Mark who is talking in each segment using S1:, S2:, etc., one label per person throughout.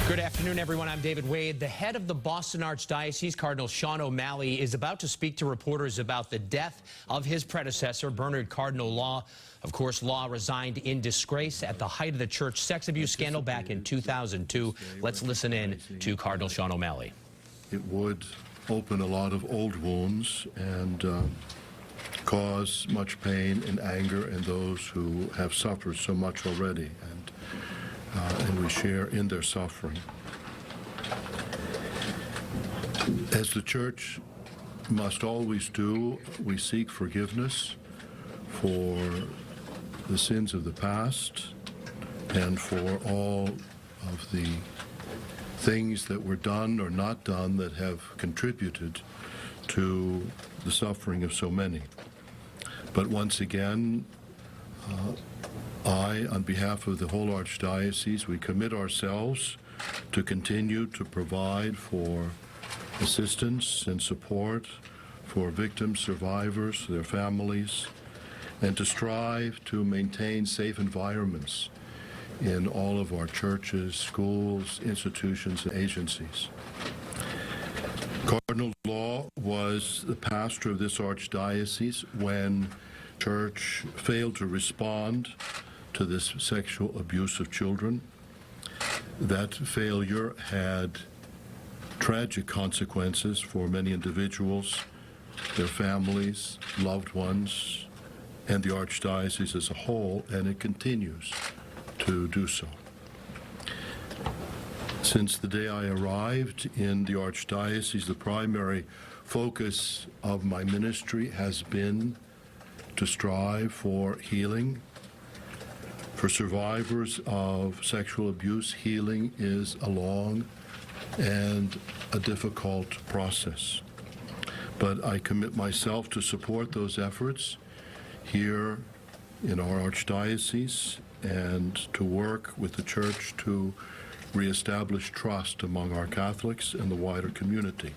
S1: Good afternoon, everyone. I'm David Wade. The head of the Boston Archdiocese, Cardinal O'Malley, is about to speak to reporters about the death of his predecessor, Bernard Cardinal Law. Of course, Law resigned in disgrace at the height of the church sex abuse scandal back in 2002. Let's listen in to Cardinal O'Malley.
S2: It would open a lot of old wounds and cause much pain and anger in those who have suffered so much already. And we share in their suffering. As the Church must always do, we seek forgiveness for the sins of the past and for all of the things that were done or not done that have contributed to the suffering of so many. But once again, on behalf of the whole Archdiocese, we commit ourselves to continue to provide for assistance and support for victims, survivors, their families, and to strive to maintain safe environments in all of our churches, schools, institutions, and agencies. Cardinal Law was the pastor of this Archdiocese when Church failed to respond to this sexual abuse of children. That failure had tragic consequences for many individuals, their families, loved ones, and the Archdiocese as a whole, and it continues to do so. Since the day I arrived in the Archdiocese, the primary focus of my ministry has been to strive for healing. For survivors of sexual abuse, healing is a long and a difficult process. But I commit myself to support those efforts here in our Archdiocese and to work with the Church to reestablish trust among our Catholics and the wider community.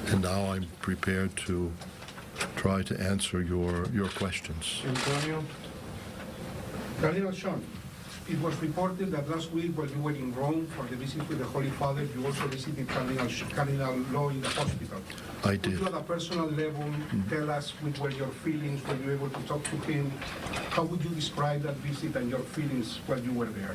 S2: And now I'm prepared to try to answer your questions.
S3: Antonio? Cardinal Sean, it was reported that last week while you were in Rome for the visit with the Holy Father, you also visited Cardinal Law in the hospital.
S2: I did.
S3: Could you at a personal level tell us what were your feelings? Were you able to talk to him? How would you describe that visit and your feelings while you were there?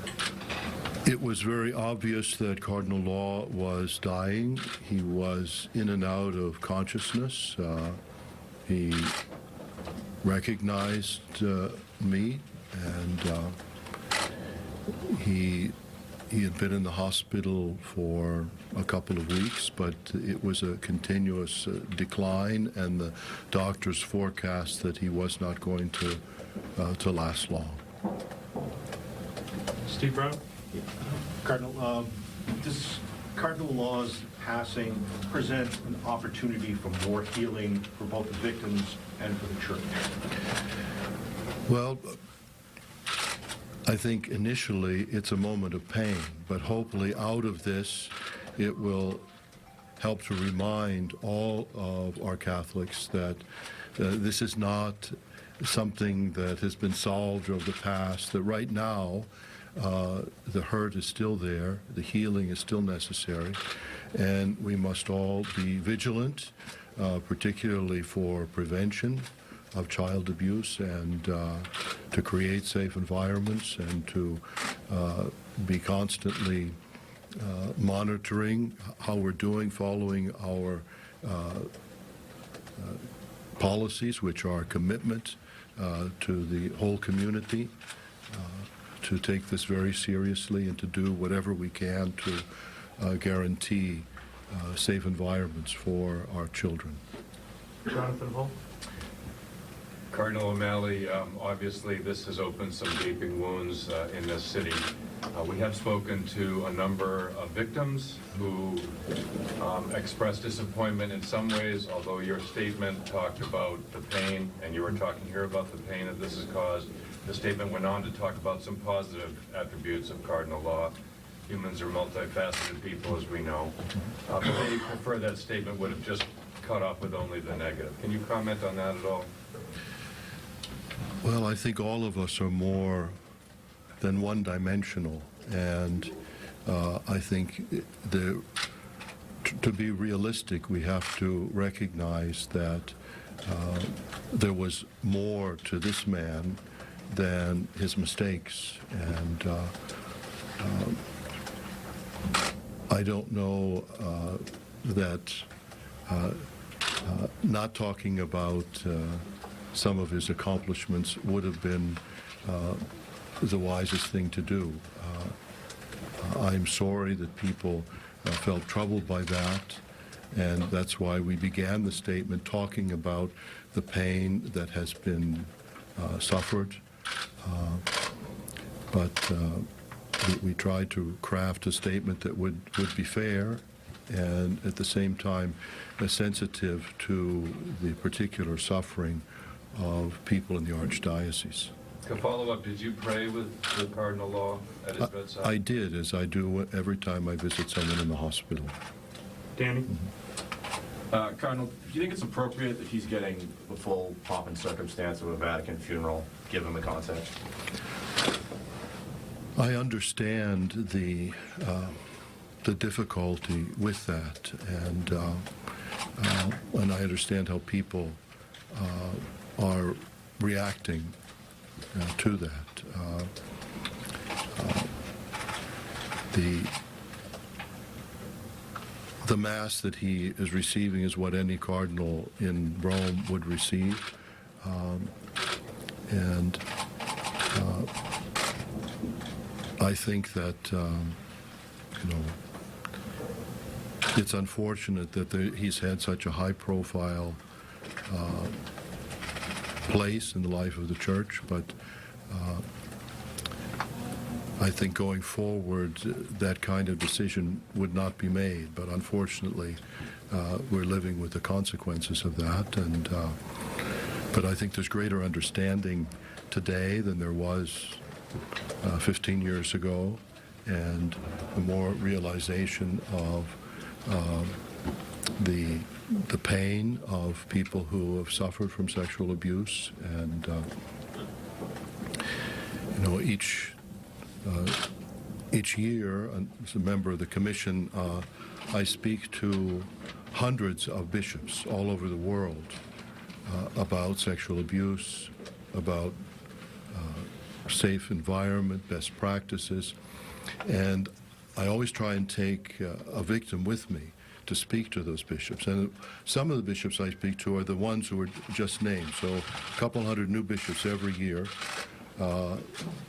S2: It was very obvious that Cardinal Law was dying. He was in and out of consciousness. He recognized me, and he had been in the hospital for a couple of weeks, but it was a continuous decline, and the doctors forecast that he was not going to last long.
S4: Steve Brown? Cardinal, does Cardinal Law's passing present an opportunity for more healing for both the victims and for the Church?
S2: Well, I think initially it's a moment of pain, but hopefully out of this it will help to remind all of our Catholics that this is not something that has been solved of the past, that right now the hurt is still there, the healing is still necessary, and we must all be vigilant, particularly for prevention of child abuse, and to create safe environments, and to be constantly monitoring how we're doing, following our policies, which are a commitment to the whole community, to take this very seriously and to do whatever we can to guarantee safe environments for our children.
S4: Jonathan Hall?
S5: Cardinal O'Malley, obviously this has opened some gaping wounds in this city. We have spoken to a number of victims who expressed disappointment in some ways, although your statement talked about the pain, and you were talking here about the pain that this has caused. The statement went on to talk about some positive attributes of Cardinal Law. Humans are multifaceted people, as we know. But they prefer that statement would have just cut off with only the negative. Can you comment on that at all?
S2: Well, I think all of us are more than one-dimensional. And I think to be realistic, we have to recognize that there was more to this man than his mistakes. And I don't know that not talking about some of his accomplishments would have been the wisest thing to do. I'm sorry that people felt troubled by that, and that's why we began the statement talking about the pain that has been suffered. But we tried to craft a statement that would be fair and at the same time sensitive to the particular suffering of people in the Archdiocese.
S5: To follow up, did you pray with the Cardinal Law at his bedside?
S2: I did, as I do every time I visit someone in the hospital.
S6: Danny?
S7: Cardinal, do you think it's appropriate that he's getting the full pomp and circumstance of a Vatican funeral, given the context?
S2: I understand the difficulty with that, and I understand how people are reacting to that. The Mass that he is receiving is what any cardinal in Rome would receive, and I think that it's unfortunate that he's had such a high-profile place in the life of the Church, but I think going forward that kind of decision would not be made. But unfortunately, we're living with the consequences of that. And but I think there's greater understanding today than there was 15 years ago, and more realization of the pain of people who have suffered from sexual abuse. And each year, as a member of the Commission, I speak to hundreds of bishops all over the world about sexual abuse, about safe environment, best practices, and I always try and take a victim with me to speak to those bishops. And some of the bishops I speak to are the ones who are just named. So a couple hundred new bishops every year.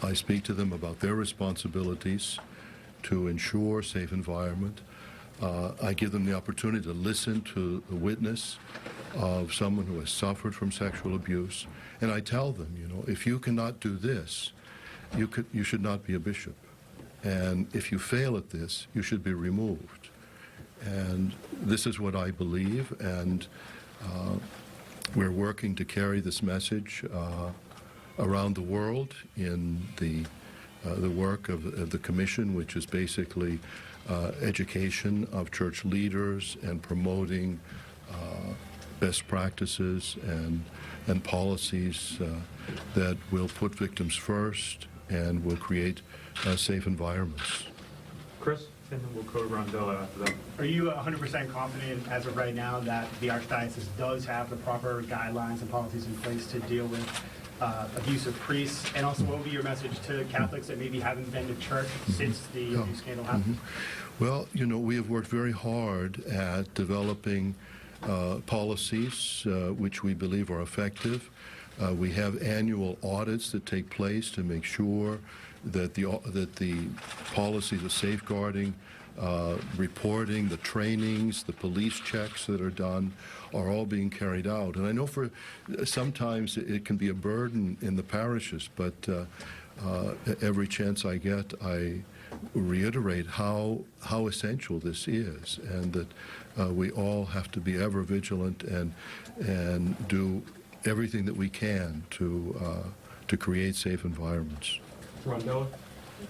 S2: I speak to them about their responsibilities to ensure safe environment. I give them the opportunity to listen to the witness of someone who has suffered from sexual abuse. And I tell them, if you cannot do this, you should not be a bishop. And if you fail at this, you should be removed. And this is what I believe, and we're working to carry this message around the world in the work of the Commission, which is basically education of church leaders and promoting best practices and policies that will put victims first and will create safe environments.
S6: Chris? And then we'll go to Rondella after that.
S8: Are you 100% confident as of right now that the Archdiocese does have the proper guidelines and policies in place to deal with abuse of priests? And also, what would be your message to Catholics that maybe haven't been to church since the abuse scandal happened?
S2: Well, we have worked very hard at developing policies which we believe are effective. We have annual audits that take place to make sure that the policies of safeguarding, reporting, the trainings, the police checks that are done are all being carried out. And I know sometimes it can be a burden in the parishes, but every chance I get, I reiterate how essential this is, and that we all have to be ever vigilant and do everything that we can to create safe environments.
S6: Rondella?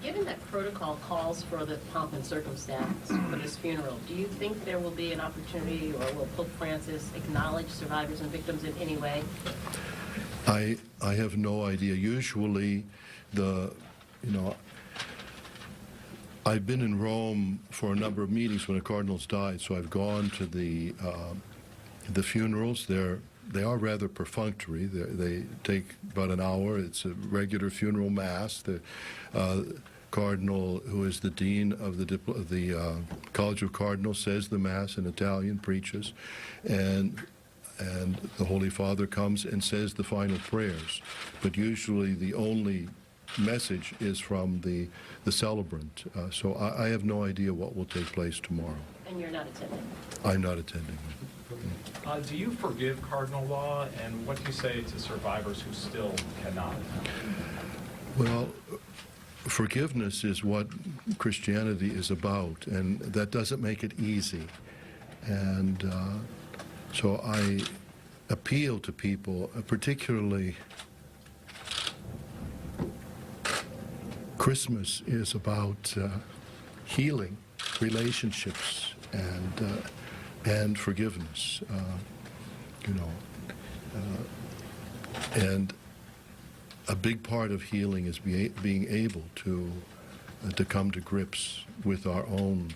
S9: Given that protocol calls for the pomp and circumstance for this funeral, do you think there will be an opportunity, or will Pope Francis acknowledge survivors and victims in any way?
S2: I have no idea. Usually the you know, I've been in Rome for a number of meetings when the cardinals died, so I've gone to the funerals. They are rather perfunctory. They take about an hour. It's a regular funeral mass. The cardinal, who is the dean of the College of Cardinals, says the mass in Italian, preaches, and the Holy Father comes and says the final prayers. But usually the only message is from the celebrant. So I have no idea what will take place tomorrow.
S9: And you're not attending?
S2: I'm not attending.
S10: Do you forgive cardinal law, and what do you say to survivors who still cannot?
S2: Well, forgiveness is what Christianity is about, and that doesn't make it easy. And so I appeal to people, particularly Christmas is about healing relationships and forgiveness, and a big part of healing is being able to come to grips with our own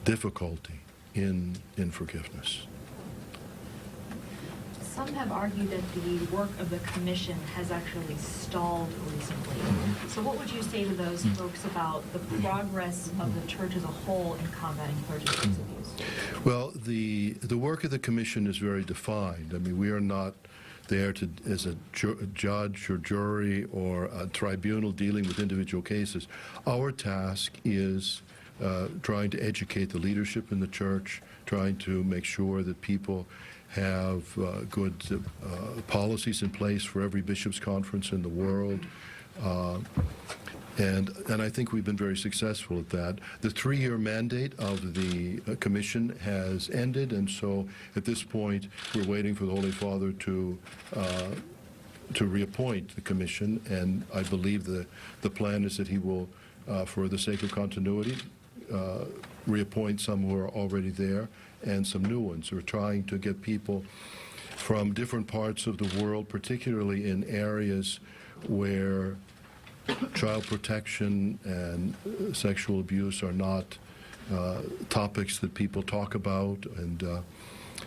S2: difficulty in forgiveness.
S11: Some have argued that the work of the commission has actually stalled recently. So what would you say to those folks about the progress of the church as a whole in combating clergy sex abuse?
S2: Well, the work of the commission is very defined. I mean, we are not there as a judge or jury or a tribunal dealing with individual cases. Our task is trying to educate the leadership in the church, trying to make sure that people have good policies in place for every bishops' conference in the world. And I think we've been very successful at that. The 3-year mandate of the commission has ended, and so at this point we're waiting for the Holy Father to reappoint the commission, and I believe the plan is that he will, for the sake of continuity, reappoint some who are already there and some new ones. We're trying to get people from different parts of the world, particularly in areas where child protection and sexual abuse are not topics that people talk about. And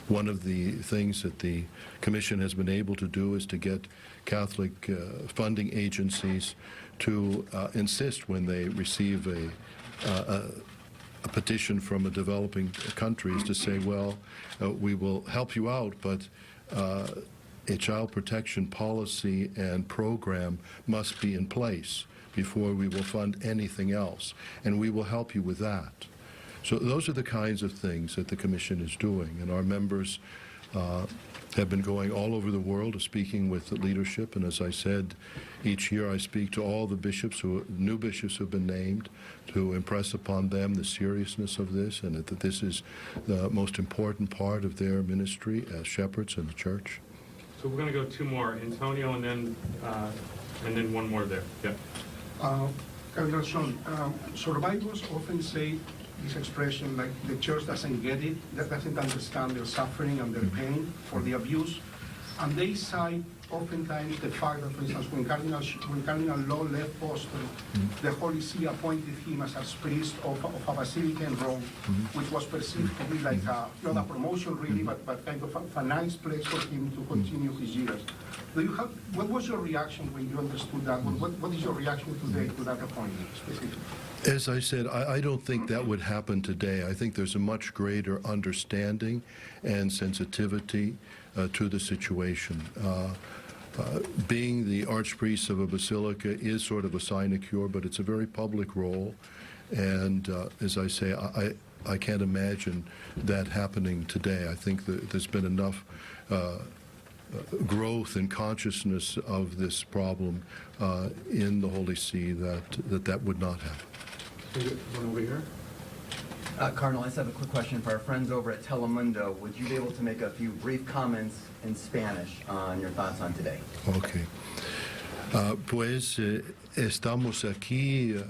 S2: one of the things that the Commission has been able to do is to get Catholic funding agencies to insist when they receive a petition from a developing countries to say, well, we will help you out, but a child protection policy and program must be in place before we will fund anything else, and we will help you with that. So those are the kinds of things that the Commission is doing, and our members have been going all over the world speaking with the leadership, and as I said, each year I speak to all the bishops, new bishops who have been named, to impress upon them the seriousness of this, and that this is the most important part of their ministry as shepherds in the church.
S6: So we're going to go 2 more, Antonio, and then one more there. Yeah.
S3: Cardinal Sean, survivors often say this expression like the church doesn't get it, that doesn't understand their suffering and their pain for the abuse, and they cite oftentimes the fact that, for instance, when Cardinal Law left Boston, the Holy See appointed him as a priest of a basilica in Rome, which was perceived to be like not a promotion really, but kind of a nice place for him to continue his years. What was your reaction when you understood that? What is your reaction today to that appointment specifically?
S2: As I said, I don't think that would happen today. I think there's a much greater understanding and sensitivity to the situation. Being the archpriest of a basilica is sort of a sinecure, but it's a very public role. And as I say, I can't imagine that happening today. I think that there's been enough growth and consciousness of this problem in the Holy See that would not happen.
S6: One over here.
S12: Cardinal, I just have a quick question for our friends over at Telemundo. Would you be able to make a few brief comments in Spanish on your thoughts on today?
S2: Okay. Pues estamos aquí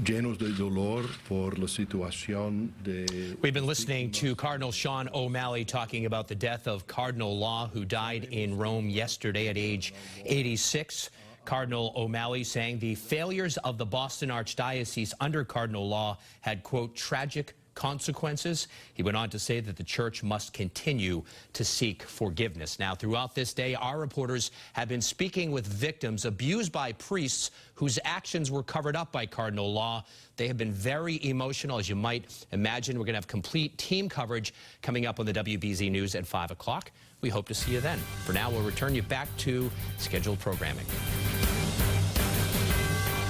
S2: llenos de dolor por la situación de...
S1: We've been listening to Cardinal Sean O'Malley talking about the death of Cardinal Law, who died in Rome yesterday at age 86. Cardinal O'Malley saying the failures of the Boston Archdiocese under Cardinal Law had, quote, tragic consequences. He went on to say that the church must continue to seek forgiveness. Now, throughout this day, our reporters have been speaking with victims abused by priests whose actions were covered up by Cardinal Law. They have been very emotional, as you might imagine. We're going to have complete team coverage coming up on the WBZ News at 5 o'clock. We hope to see you then. For now, we'll return you back to scheduled programming.